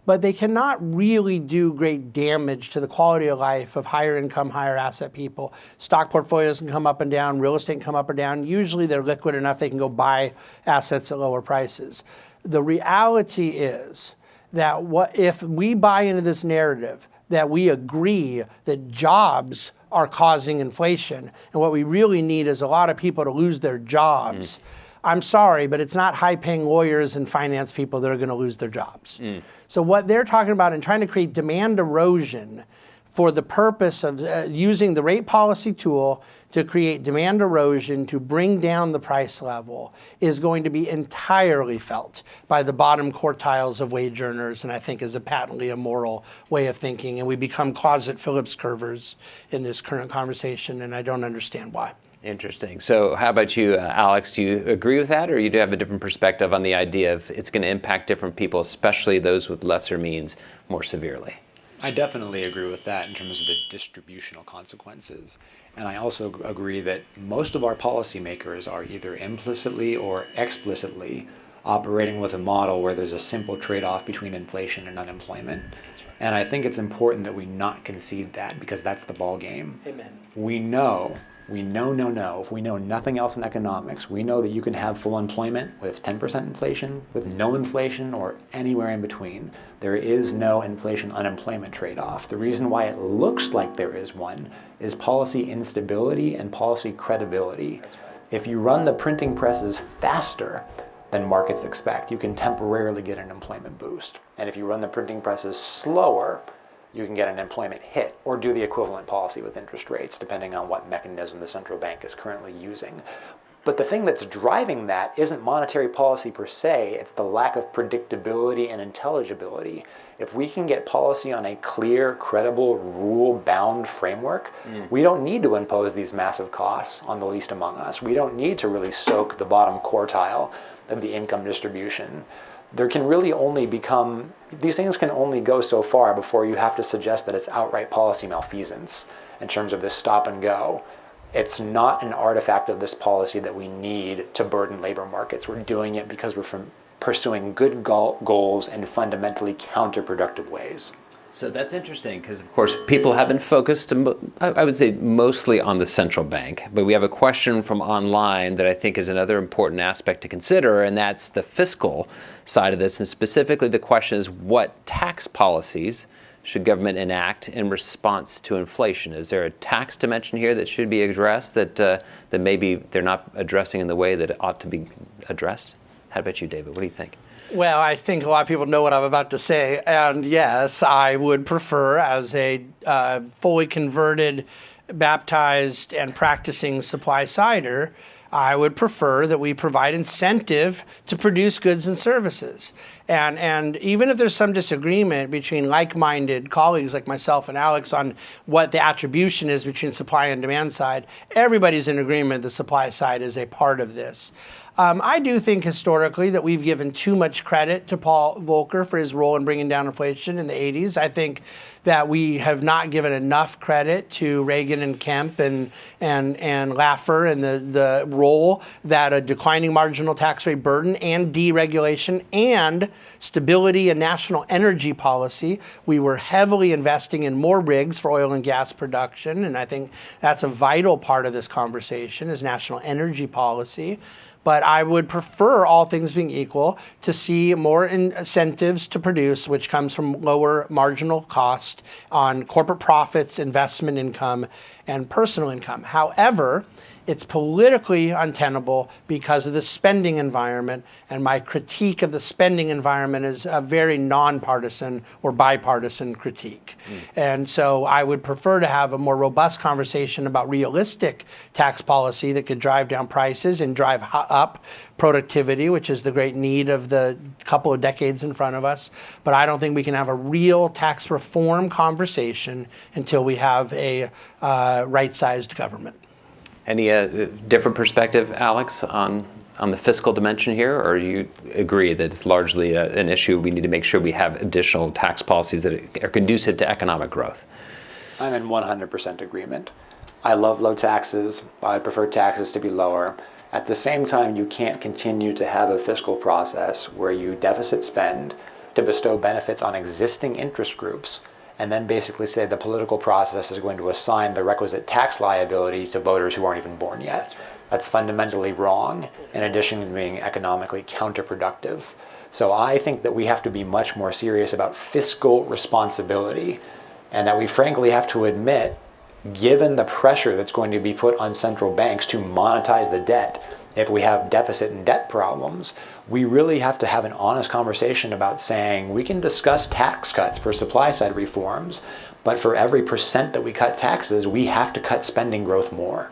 but they cannot really do great damage to the quality of life of higher income, higher asset people. Stock portfolios can come up and down, real estate can come up or down. Usually they're liquid enough they can go buy assets at lower prices. The reality is that if we buy into this narrative that we agree that jobs are causing inflation, and what we really need is a lot of people to lose their jobs, I'm sorry, but it's not high-paying lawyers and finance people that are going to lose their jobs. So what they're talking about in trying to create demand erosion for the purpose of using the rate policy tool to create demand erosion to bring down the price level is going to be entirely felt by the bottom quartiles of wage earners, and I think is a patently immoral way of thinking. And we become closet Phillips curvers in this current conversation, and I don't understand why. Interesting. So how about you, Alex? Do you agree with that, or you do have a different perspective on the idea of it's going to impact different people, especially those with lesser means, more severely? I definitely agree with that in terms of the distributional consequences. And I also agree that most of our policymakers are either implicitly or explicitly operating with a model where there's a simple trade-off between inflation and unemployment. And I think it's important that we not concede that, because that's the ball game. Amen. We know, if we know nothing else in economics, we know that you can have full employment with 10% inflation, with no inflation, or anywhere in between. There is no inflation-unemployment trade-off. The reason why it looks like there is one is policy instability and policy credibility. If you run the printing presses faster than markets expect, you can temporarily get an employment boost. And if you run the printing presses slower, you can get an employment hit, or do the equivalent policy with interest rates, depending on what mechanism the central bank is currently using. But the thing that's driving that isn't monetary policy per se, it's the lack of predictability and intelligibility. If we can get policy on a clear, credible, rule-bound framework, we don't need to impose these massive costs on the least among us. We don't need to really soak the bottom quartile of the income distribution. There can really only become, these things can only go so far before you have to suggest that it's outright policy malfeasance in terms of this stop and go. It's not an artifact of this policy that we need to burden labor markets. We're doing it because we're pursuing good goals in fundamentally counterproductive ways. So that's interesting because, of course, people have been focused, I would say, mostly on the central bank. But we have a question from online that I think is another important aspect to consider, and that's the fiscal side of this. And specifically, the question is, what tax policies should government enact in response to inflation? Is there a tax dimension here that should be addressed that maybe they're not addressing in the way that it ought to be addressed? How about you, David? What do you think? Well, I think a lot of people know what I'm about to say. And yes, I would prefer, as a fully converted, baptized, and practicing supply-sider, I would prefer that we provide incentive to produce goods and services. And even if there's some disagreement between like-minded colleagues like myself and Alex on what the attribution is between supply and demand side, everybody's in agreement the supply side is a part of this. I do think historically that we've given too much credit to Paul Volcker for his role in bringing down inflation in the 80s. I think that we have not given enough credit to Reagan and Kemp and Laffer and the role that a declining marginal tax rate burden and deregulation and stability and national energy policy. We were heavily investing in more rigs for oil and gas production, and I think that's a vital part of this conversation is national energy policy. But I would prefer, all things being equal, to see more incentives to produce, which comes from lower marginal cost on corporate profits, investment income, and personal income. However, it's politically untenable because of the spending environment, and my critique of the spending environment is a very nonpartisan or bipartisan critique. And so I would prefer to have a more robust conversation about realistic tax policy that could drive down prices and drive up productivity, which is the great need of the couple of decades in front of us. But I don't think we can have a real tax reform conversation until we have a right-sized government. Any different perspective, Alex, on the fiscal dimension here, or you agree that it's largely an issue we need to make sure we have additional tax policies that are conducive to economic growth? I'm in 100% agreement. I love low taxes. I prefer taxes to be lower. At the same time, you can't continue to have a fiscal process where you deficit spend to bestow benefits on existing interest groups and then basically say the political process is going to assign the requisite tax liability to voters who aren't even born yet. That's fundamentally wrong, in addition to being economically counterproductive. So I think that we have to be much more serious about fiscal responsibility, and that we frankly have to admit, given the pressure that's going to be put on central banks to monetize the debt, if we have deficit and debt problems, we really have to have an honest conversation about saying we can discuss tax cuts for supply side reforms, but for every percent that we cut taxes, we have to cut spending growth more.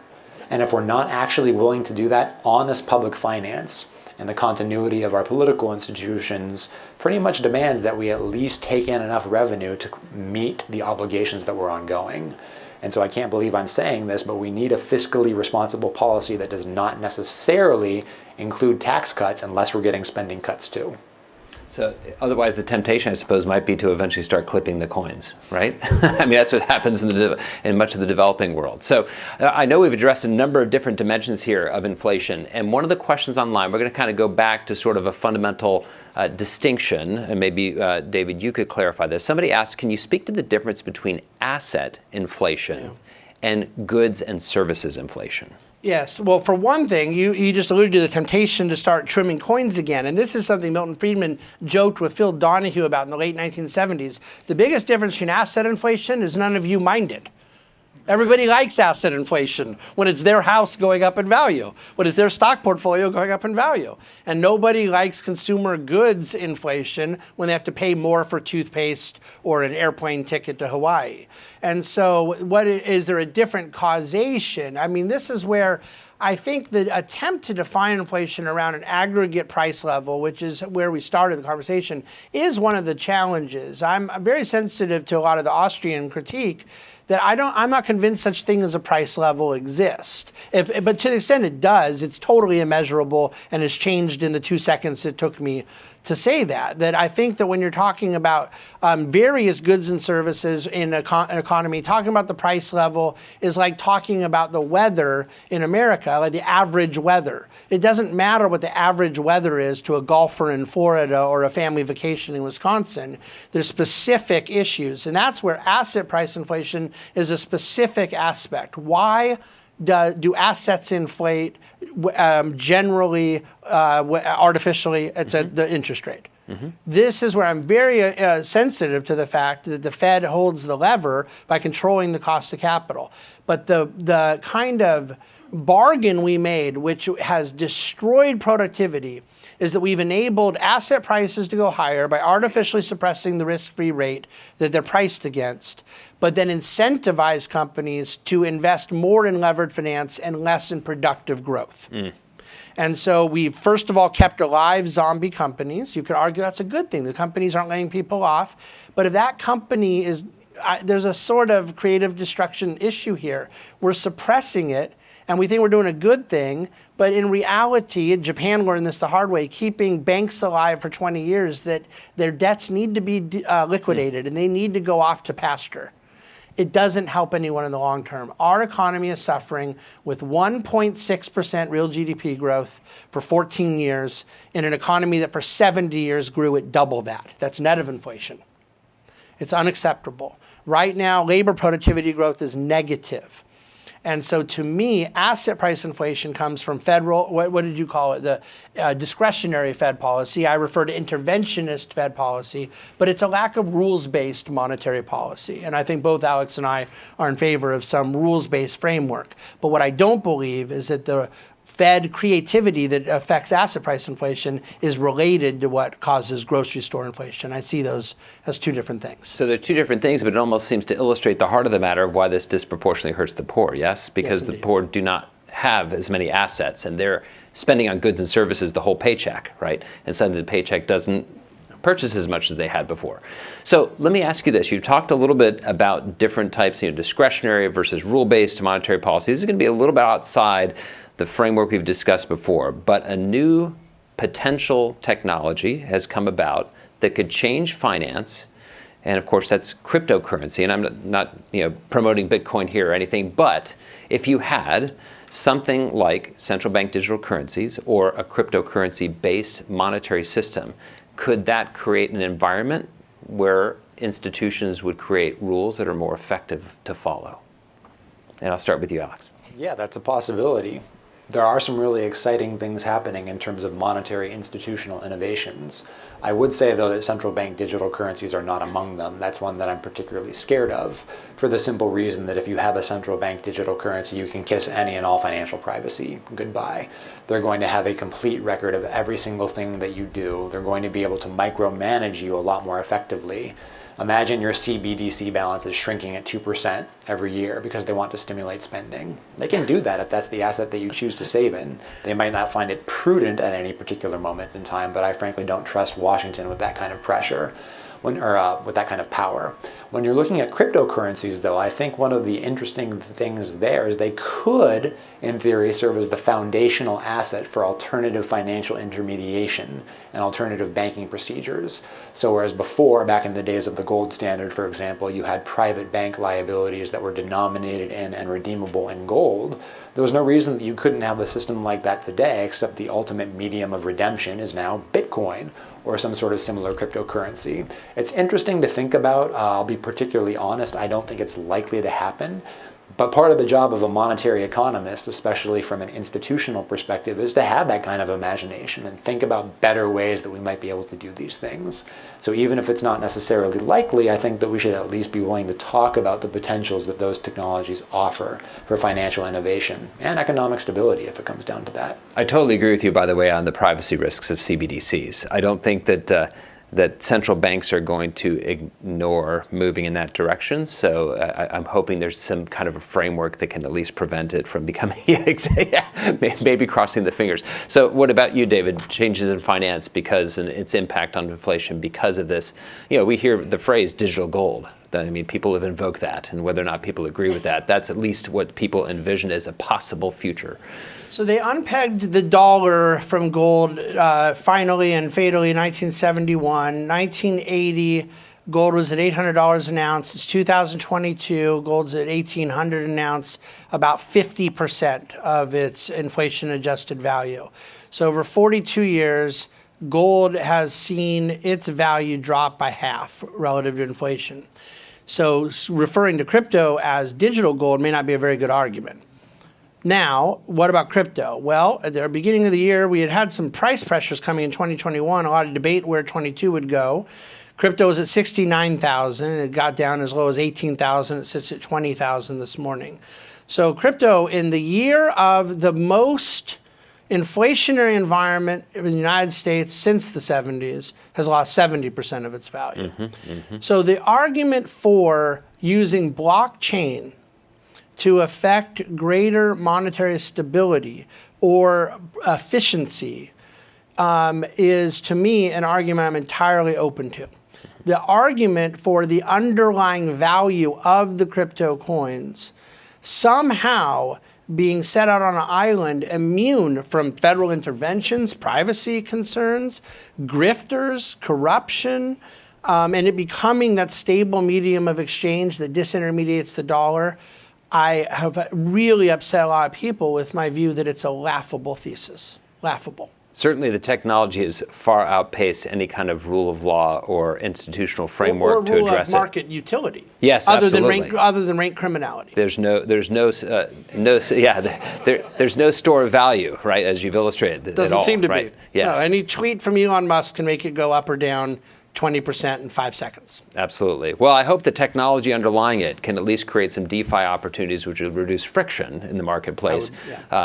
And if we're not actually willing to do that, honest public finance and the continuity of our political institutions pretty much demands that we at least take in enough revenue to meet the obligations that we're ongoing. And so I can't believe I'm saying this, but we need a fiscally responsible policy that does not necessarily include tax cuts unless we're getting spending cuts too. So otherwise, the temptation, I suppose, might be to eventually start clipping the coins, right? I mean, that's what happens in much of the developing world. So I know we've addressed a number of different dimensions here of inflation. And one of the questions online, we're going to kind of go back to sort of a fundamental distinction. And maybe, David, you could clarify this. Somebody asked, can you speak to the difference between asset inflation and goods and services inflation? Yes. Well, for one thing, you just alluded to the temptation to start trimming coins again. And this is something Milton Friedman joked with Phil Donahue about in the late 1970s. The biggest difference between asset inflation is none of you mind it. Everybody likes asset inflation when it's their house going up in value, when it's their stock portfolio going up in value. And nobody likes consumer goods inflation when they have to pay more for toothpaste or an airplane ticket to Hawaii. And so is there a different causation? I mean, this is where I think the attempt to define inflation around an aggregate price level, which is where we started the conversation, is one of the challenges. I'm very sensitive to a lot of the Austrian critique that I'm not convinced such thing as a price level exists. But to the extent it does, it's totally immeasurable and has changed in the 2 seconds it took me to say that. That I think that when you're talking about various goods and services in an economy, talking about the price level is like talking about the weather in America, like the average weather. It doesn't matter what the average weather is to a golfer in Florida or a family vacation in Wisconsin. There's specific issues, and that's where asset price inflation is a specific aspect. Why do assets inflate generally, artificially? It's at the interest rate. This is where I'm very sensitive to the fact that the Fed holds the lever by controlling the cost of capital. But the kind of bargain we made, which has destroyed productivity, is that we've enabled asset prices to go higher by artificially suppressing the risk-free rate that they're priced against, but then incentivize companies to invest more in levered finance and less in productive growth. And so we first of all kept alive zombie companies. You could argue that's a good thing. The companies aren't laying people off. But if that company is, there's a sort of creative destruction issue here. We're suppressing it, and we think we're doing a good thing. But in reality, Japan learned this the hard way, keeping banks alive for 20 years, that their debts need to be liquidated, and they need to go off to pasture. It doesn't help anyone in the long term. Our economy is suffering with 1.6% real GDP growth for 14 years in an economy that for 70 years grew at double that. That's net of inflation. It's unacceptable. Right now, labor productivity growth is negative. And so to me, asset price inflation comes from federal, what did you call it? The discretionary Fed policy. I refer to interventionist Fed policy, but it's a lack of rules-based monetary policy. And I think both Alex and I are in favor of some rules-based framework. But what I don't believe is that the Fed creativity that affects asset price inflation is related to what causes grocery store inflation. I see those as two different things. So they're two different things, but it almost seems to illustrate the heart of the matter of why this disproportionately hurts the poor, yes? Because the poor do not have as many assets, and they're spending on goods and services the whole paycheck, right? And suddenly the paycheck doesn't purchase as much as they had before. So let me ask you this. You talked a little bit about different types, discretionary versus rule-based monetary policy. This is going to be a little bit outside the framework we've discussed before, but a new potential technology has come about that could change finance, and of course that's cryptocurrency. And I'm not promoting Bitcoin here or anything, but if you had something like central bank digital currencies or a cryptocurrency-based monetary system, could that create an environment where institutions would create rules that are more effective to follow? And I'll start with you, Alex. Yeah, that's a possibility. There are some really exciting things happening in terms of monetary institutional innovations. I would say, though, that central bank digital currencies are not among them. That's one that I'm particularly scared of, for the simple reason that if you have a central bank digital currency, you can kiss any and all financial privacy goodbye. They're going to have a complete record of every single thing that you do. They're going to be able to micromanage you a lot more effectively. Imagine your CBDC balance is shrinking at 2% every year because they want to stimulate spending. They can do that if that's the asset that you choose to save in. They might not find it prudent at any particular moment in time, but I frankly don't trust Washington with that kind of pressure. with that kind of power. When you're looking at cryptocurrencies, though, I think one of the interesting things there is they could, in theory, serve as the foundational asset for alternative financial intermediation and alternative banking procedures. So whereas before, back in the days of the gold standard, for example, you had private bank liabilities that were denominated in and redeemable in gold, there was no reason that you couldn't have a system like that today, except the ultimate medium of redemption is now Bitcoin or some sort of similar cryptocurrency. It's interesting to think about. I'll be particularly honest, I don't think it's likely to happen. But part of the job of a monetary economist, especially from an institutional perspective, is to have that kind of imagination and think about better ways that we might be able to do these things. So even if it's not necessarily likely, I think that we should at least be willing to talk about the potentials that those technologies offer for financial innovation and economic stability, if it comes down to that. I totally agree with you, by the way, on the privacy risks of CBDCs. I don't think that that central banks are going to ignore moving in that direction. So I'm hoping there's some kind of a framework that can at least prevent it from becoming, maybe crossing the fingers. So what about you, David? Changes in finance because and its impact on inflation because of this. We hear the phrase digital gold. I mean, people have invoked that, and whether or not people agree with that, that's at least what people envision as a possible future. So they unpegged the dollar from gold finally and fatally in 1971. 1980, gold was at $800 an ounce. It's 2022, gold's at $1,800 an ounce, about 50% of its inflation-adjusted value. So over 42 years, gold has seen its value drop by half relative to inflation. So referring to crypto as digital gold may not be a very good argument. Now, what about crypto? Well, at the beginning of the year, we had some price pressures coming in 2021, a lot of debate where 22 would go. Crypto was at 69,000, and it got down as low as 18,000. It sits at 20,000 this morning. So crypto, in the year of the most inflationary environment in the United States since the 70s, has lost 70% of its value. So the argument for using blockchain to affect greater monetary stability or efficiency is, to me, an argument I'm entirely open to. The argument for the underlying value of the crypto coins somehow being set out on an island immune from federal interventions, privacy concerns, grifters, corruption, and it becoming that stable medium of exchange that disintermediates the dollar, I have really upset a lot of people with my view that it's a laughable thesis. Laughable. Certainly the technology has far outpaced any kind of rule of law or institutional framework to address it. Or market utility. Yes, absolutely. Other than rank criminality. There's no store of value, right, as you've illustrated. Doesn't seem to right? be. Yes. No, any tweet from Elon Musk can make it go up or down 20% in 5 seconds. Absolutely. Well, I hope the technology underlying it can at least create some DeFi opportunities which will reduce friction in the marketplace.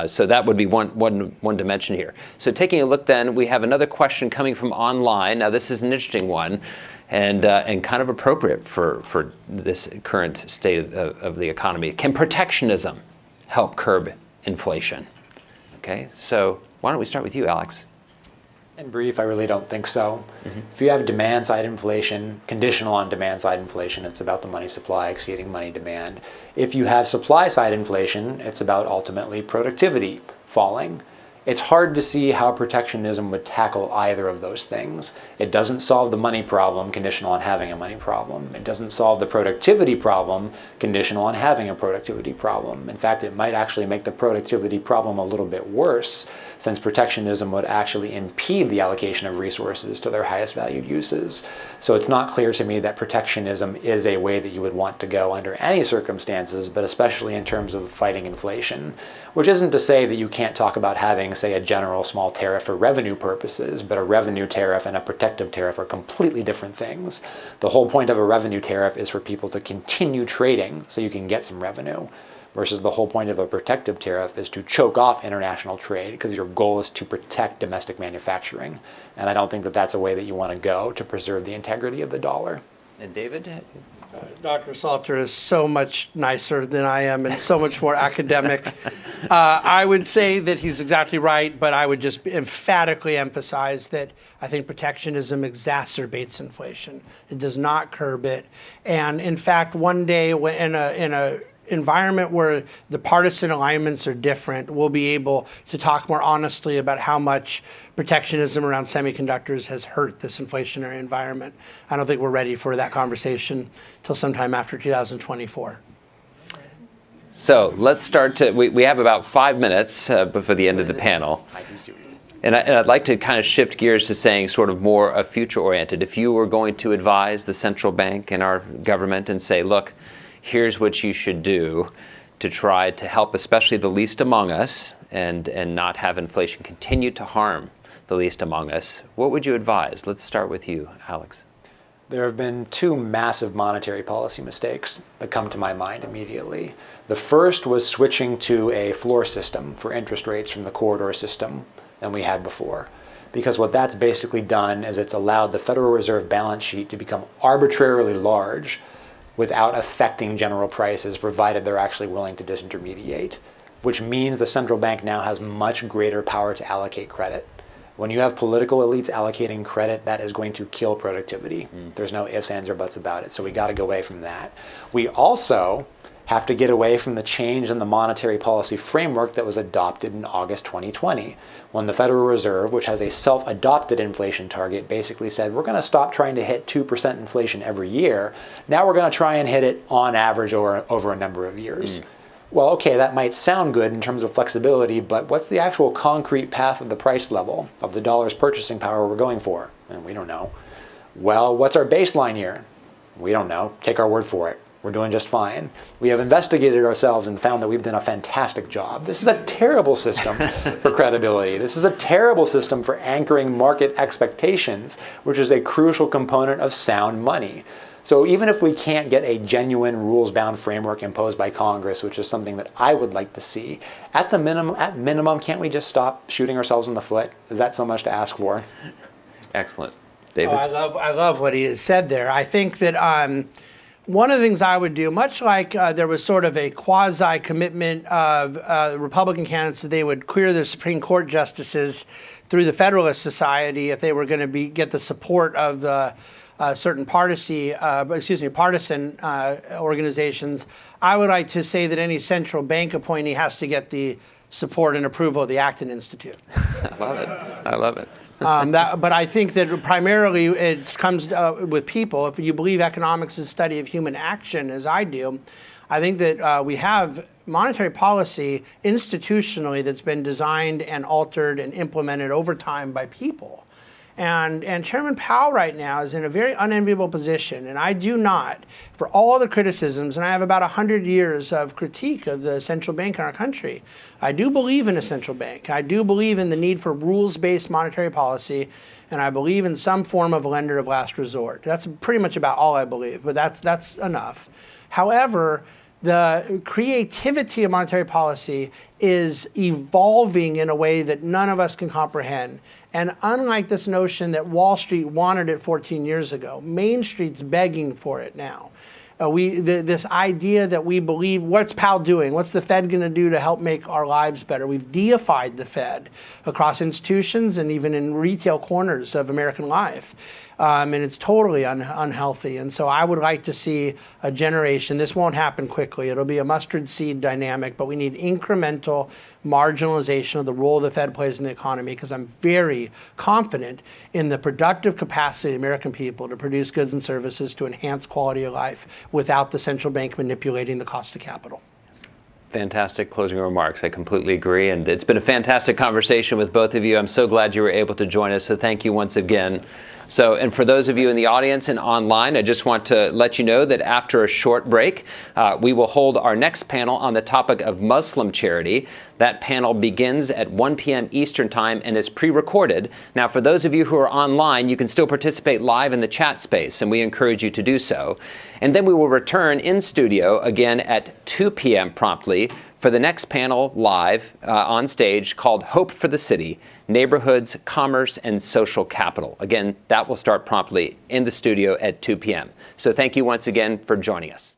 So that would be one dimension here. So taking a look then, we have another question coming from online. Now this is an interesting one and kind of appropriate for this current state of the economy. Can protectionism help curb inflation? Okay, so why don't we start with you, Alex? In brief, I really don't think so. If you have demand-side inflation, conditional on demand-side inflation, it's about the money supply exceeding money demand. If you have supply-side inflation, it's about ultimately productivity falling. It's hard to see how protectionism would tackle either of those things. It doesn't solve the money problem conditional on having a money problem. It doesn't solve the productivity problem conditional on having a productivity problem. In fact, it might actually make the productivity problem a little bit worse, since protectionism would actually impede the allocation of resources to their highest valued uses. So it's not clear to me that protectionism is a way that you would want to go under any circumstances, but especially in terms of fighting inflation, which isn't to say that you can't talk about having, say, a general small tariff for revenue purposes, but a revenue tariff and a protective tariff are completely different things. The whole point of a revenue tariff is for people to continue trading so you can get some revenue, versus the whole point of a protective tariff is to choke off international trade because your goal is to protect domestic manufacturing. And I don't think that that's a way that you want to go to preserve the integrity of the dollar. And David? Dr. Salter is so much nicer than I am and so much more academic. I would say that he's exactly right, but I would just emphatically emphasize that I think protectionism exacerbates inflation. It does not curb it. And in fact, one day in a environment where the partisan alignments are different, we'll be able to talk more honestly about how much protectionism around semiconductors has hurt this inflationary environment. I don't think we're ready for that conversation till sometime after 2024. So let's start to, we have about 5 minutes before the end of the panel. And I'd like to kind of shift gears to saying sort of more future-oriented. If you were going to advise the central bank and our government and say, look, here's what you should do to try to help especially the least among us and not have inflation continue to harm the least among us, what would you advise? Let's start with you, Alex. There have been two massive monetary policy mistakes that come to my mind immediately. The first was switching to a floor system for interest rates from the corridor system than we had before. Because what that's basically done is it's allowed the Federal Reserve balance sheet to become arbitrarily large without affecting general prices, provided they're actually willing to disintermediate, which means the central bank now has much greater power to allocate credit. When you have political elites allocating credit, that is going to kill productivity. There's no ifs, ands, or buts about it. So we got to go away from that. We also have to get away from the change in the monetary policy framework that was adopted in August 2020, when the Federal Reserve, which has a self-adopted inflation target, basically said, we're going to stop trying to hit 2% inflation every year. Now we're going to try and hit it on average over a number of years. Well, okay, that might sound good in terms of flexibility, but what's the actual concrete path of the price level of the dollar's purchasing power we're going for? And we don't know. Well, what's our baseline year? We don't know. Take our word for it. We're doing just fine. We have investigated ourselves and found that we've done a fantastic job. This is a terrible system for credibility. This is a terrible system for anchoring market expectations, which is a crucial component of sound money. So even if we can't get a genuine rules-bound framework imposed by Congress, which is something that I would like to see, at minimum, can't we just stop shooting ourselves in the foot? Is that so much to ask for? Excellent. David? I love what he has said there. I think that one of the things I would do, much like there was sort of a quasi-commitment of Republican candidates that they would clear their Supreme Court justices through the Federalist Society if they were going to get the support of the certain partisan organizations. I would like to say that any central bank appointee has to get the support and approval of the Acton Institute. I love it. I love it. But I think that primarily it comes with people. If you believe economics is a study of human action, as I do, I think that we have monetary policy institutionally that's been designed and altered and implemented over time by people. And Chairman Powell right now is in a very unenviable position, and I do not, for all the criticisms, and I have about 100 years of critique of the central bank in our country, I do believe in a central bank. I do believe in the need for rules-based monetary policy, and I believe in some form of lender of last resort. That's pretty much about all I believe, but that's enough. However, the creativity of monetary policy is evolving in a way that none of us can comprehend. And unlike this notion that Wall Street wanted it 14 years ago, Main Street's begging for it now. This idea that we believe, what's Powell doing? What's the Fed going to do to help make our lives better? We've deified the Fed across institutions and even in retail corners of American life. And it's totally unhealthy. And so I would like to see a generation, this won't happen quickly, it'll be a mustard seed dynamic, but we need incremental marginalization of the role the Fed plays in the economy, because I'm very confident in the productive capacity of American people to produce goods and services to enhance quality of life without the central bank manipulating the cost of capital. Fantastic closing remarks. I completely agree. And it's been a fantastic conversation with both of you. I'm so glad you were able to join us. So thank you once again. And for those of you in the audience and online, I just want to let you know that after a short break, we will hold our next panel on the topic of Muslim charity. That panel begins at 1 p.m. Eastern Time and is pre-recorded. Now, for those of you who are online, you can still participate live in the chat space, and we encourage you to do so. And then we will return in studio again at 2 p.m. promptly for the next panel live on stage called Hope for the City, Neighborhoods, Commerce, and Social Capital. Again, that will start promptly in the studio at 2 p.m. So thank you once again for joining us.